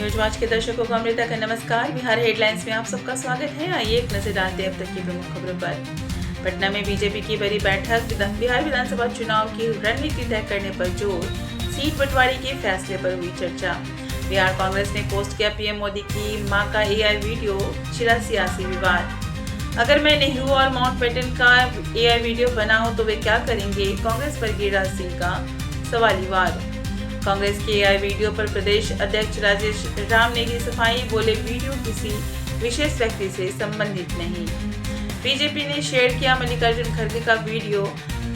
News watch के दर्शकों को अमृता का नमस्कार। बिहार हेडलाइंस में आप सबका स्वागत है। आइए एक नजर डालते हैं अब तक की प्रमुख खबरों पर। पटना में बीजेपी की बड़ी बैठक, बिहार विधानसभा चुनाव की रणनीति तय करने पर जोर, सीट बंटवारे के फैसले पर हुई चर्चा। बिहार कांग्रेस ने पोस्ट किया पीएम मोदी की मां का एआई वीडियो, छिड़ा सियासी विवाद। अगर मैं नेहरू और माउंटबेटन का एआई वीडियो बनाऊं तो वे क्या करेंगे, कांग्रेस पर गिरिराज सिंह का सवाली वार। कांग्रेस के एआई वीडियो पर प्रदेश अध्यक्ष राजेश राम ने की सफाई, बोले वीडियो किसी विशेष व्यक्ति से संबंधित नहीं। बीजेपी ने शेयर किया मल्लिकार्जुन खड़गे का वीडियो,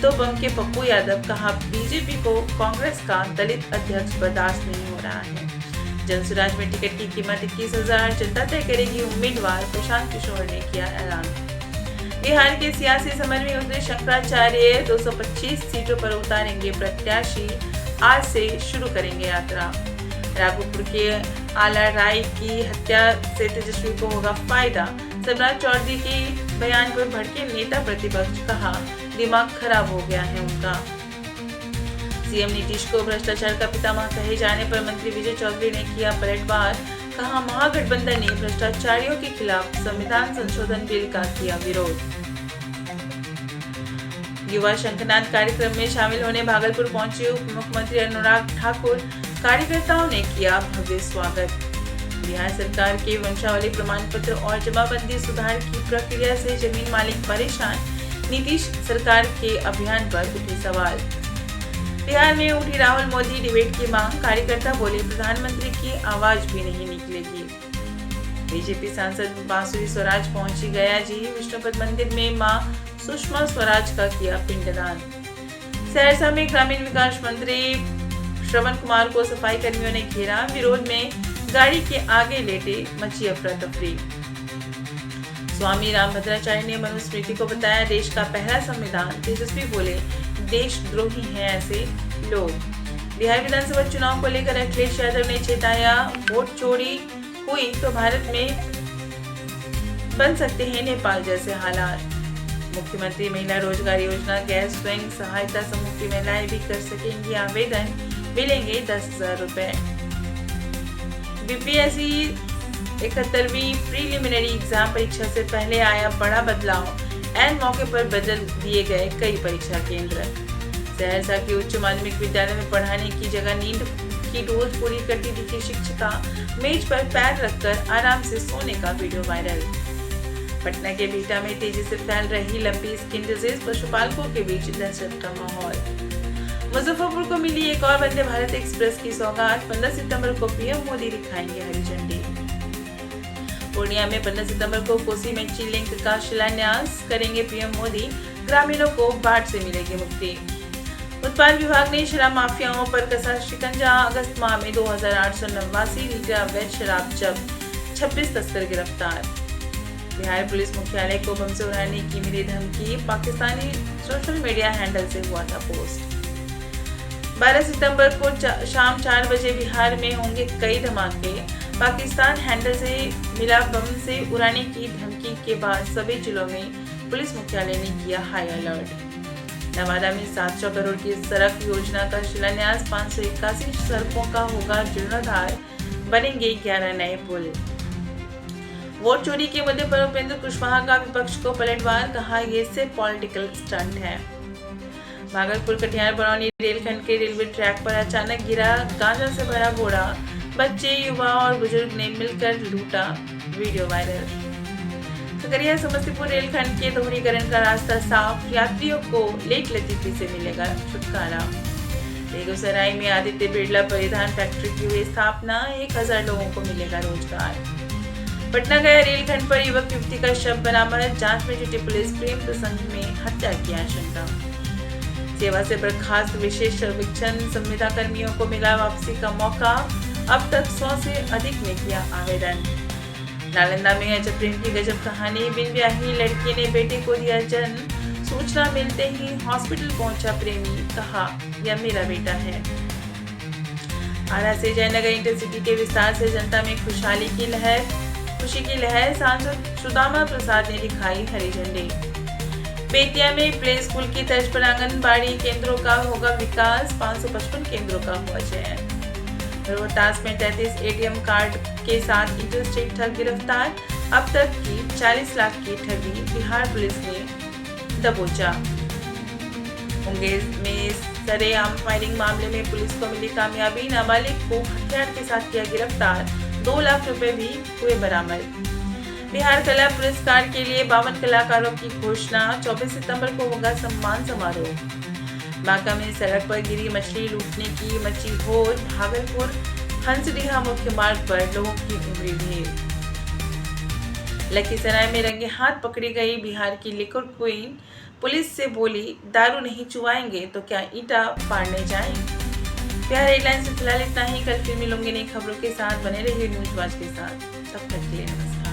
तो बम के पप्पू यादव, कहा बीजेपी को कांग्रेस का दलित अध्यक्ष बर्दाश्त नहीं हो रहा है। जनसुराज में टिकट की कीमत 21,000 जनता तय करेगी, उम्मीदवार प्रशांत किशोर ने किया ऐलान। बिहार के सियासी समर में उतरे शंकराचार्य, 225 सीटों पर उतारेंगे प्रत्याशी, आज से शुरू करेंगे यात्रा। राघोपुर के आला राय की हत्या से तेजस्वी को होगा फायदा, सम्राट चौधरी के बयान पर भड़के नेता प्रतिपक्ष, कहा दिमाग खराब हो गया है उनका। सीएम नीतीश को भ्रष्टाचार का पितामह कहे जाने पर मंत्री विजय चौधरी ने किया पलटवार, कहा महागठबंधन ने भ्रष्टाचारियों के खिलाफ संविधान संशोधन बिल का किया विरोध। युवा शंखनाद कार्यक्रम में शामिल होने भागलपुर पहुंचे उप मुख्यमंत्री अनुराग ठाकुर, कार्यकर्ताओं ने किया भव्य स्वागत। बिहार सरकार के वंशावली प्रमाण पत्र और जमाबंदी सुधार की प्रक्रिया से जमीन मालिक परेशान, नीतीश सरकार के अभियान पर उठे सवाल। बिहार में उठी राहुल मोदी डिबेट की मांग, कार्यकर्ता बोले प्रधानमंत्री की आवाज भी नहीं निकलेगी। बीजेपी सांसद बांसुरी स्वराज पहुंची गया जी विष्णुपद मंदिर में मां सुषमा स्वराज का किया पिंडदान। सहरसा में ग्रामीण विकास मंत्री श्रवण कुमार को सफाई कर्मियों ने घेरा, विरोध में गाड़ी के आगे लेटे मची अफरा तफरी। स्वामी रामभद्राचार्य ने मनुस्मृति को बताया देश का पहला संविधान, तेजस्वी बोले देशद्रोही हैं ऐसे लोग। बिहार विधानसभा चुनाव को लेकर अखिलेश यादव ने चेताया, वोट चोरी हुई तो भारत में बन सकते हैं नेपाल जैसे हालात। मुख्यमंत्री महिला रोजगार योजना गैस स्वयं सहायता समूह की महिलाएं भी कर सकेंगी आवेदन, मिलेंगे 10,000 रुपए। बीपीएससी 71वीं प्रीलिमिनरी एग्जाम परीक्षा से पहले आया बड़ा बदलाव, ऐन मौके पर बदल दिए गए कई परीक्षा केंद्र। सहरसा के उच्च माध्यमिक विद्यालय में पढ़ाने की जगह नींद की डोज पूरी करती दिखी शिक्षिका, मेज पर पैर रखकर आराम से सोने का वीडियो वायरल। पटना के बिहटा में तेजी से फैल रही लंपी स्किन डिजीज, पशुपालकों के बीच दहशत का माहौल। मुजफ्फरपुर को मिली एक और वंदे भारत एक्सप्रेस की सौगात, 15 सितंबर को पीएम मोदी दिखाएंगे हरी झंडी। पूर्णिया में 15 सितंबर को कोसी मेची लिंक का शिलान्यास करेंगे पीएम मोदी, ग्रामीणों को बाढ़ से मिलेगी मुक्ति। उत्पाद विभाग ने शराब माफियाओं पर कसा शिकंजा, अगस्त माह में 2,889 लीटर अवैध शराब जब्त, 26 तस्कर गिरफ्तार। बिहार पुलिस मुख्यालय को बम से उड़ाने की मिली धमकी, पाकिस्तानी सोशल मीडिया हैंडल से हुआ था पोस्ट। 12 सितंबर को शाम 4 बजे बिहार में होंगे कई धमाके, पाकिस्तान हैंडल से मिला बम से उड़ाने की धमकी के बाद सभी जिलों में पुलिस मुख्यालय ने किया हाई अलर्ट। नवादा में 700 करोड़ की सड़क योजना का शिलान्यास, 581 सड़कों का होगा जीर्णोद्धार, बनेंगे 11 नए पुल। वोट चोरी के मुद्दे पर उपेंद्र कुशवाहा का विपक्ष को पलटवार, कहा ये सिर्फ पॉलिटिकल स्टंट है। भागलपुर कटिहार बरौनी रेलखंड के रेलवे ट्रैक पर अचानक गिरा गांजा से भरा बोरा, बच्चे, युवा और बुजुर्ग ने मिलकर लूटा, वीडियो वायरल। खगड़िया समस्तीपुर रेलखंड के दोहरीकरण का रास्ता साफ, यात्रियों को लेट लतीफी से मिलेगा छुटकारा। बेगूसराय में आदित्य बिरला परिधान फैक्ट्री की हुई स्थापना, 1000 लोगों को मिलेगा रोजगार। पटना गया रेलखंड पर युवक युवती का शव बरामद, जांच में जुटी पुलिस, प्रेम प्रसंग में हत्या की आशंका। सेवा से बर्खास्त विशेष सर्वेक्षण संविदा कर्मियों को मिला वापसी का मौका, अब तक 100 से अधिक ने किया आवेदन। नालंदा में अजब प्रेम की गजब कहानी, बिन ब्याही लड़की ने बेटे को दिया जन्म, सूचना मिलते ही हॉस्पिटल पहुंचा प्रेमी, कहा यह मेरा बेटा है। आरा से जयनगर इंटरसिटी के विस्तार से जनता में खुशी की लहर, सांसद सुदामा प्रसाद ने दिखाई हरी झंडी। बेतिया में प्ले स्कूल की तर्ज पर आंगनबाड़ी केंद्रों का होगा विकास, 555 केंद्रों का हुआ चयन। रोहतास में 33 एटीएम कार्ड के साथ इंटरस्टेट ठग गिरफ्तार। अब तक की 40 लाख की ठगी बिहार पुलिस ने दबोचा। मुंगेर में सरेआम फायरिंग मामले में पुलिस को मिली कामयाबी। नाबालिग को हथियार के साथ किया गिरफ्तार। 2 लाख रुपए भी हुए बरामद। बिहार कला पुरस्कार के लिए 52 कलाकारों की घोषणा। 24 सितंबर को होगा सम्मान समारोह। बांका में सड़क पर गिरी मछली लूटने की मची होड़। भागलपुर हंसडीहा मुख्य मार्ग पर लोगों की उमड़ी भीड़। लखीसराय में रंगे हाथ पकड़ी गई बिहार की लिकर क्वीन। पुलिस से बोली दारू नहीं चुवाएंगे तो क्या ईंटा पाड़ने जाएं। बिहार एयरलाइंस से फिलहाल इतना ही। कल फिर मिलूंगी नई खबरों के साथ। बने रहिए न्यूज वॉच के साथ। तब तक के लिए नमस्कार।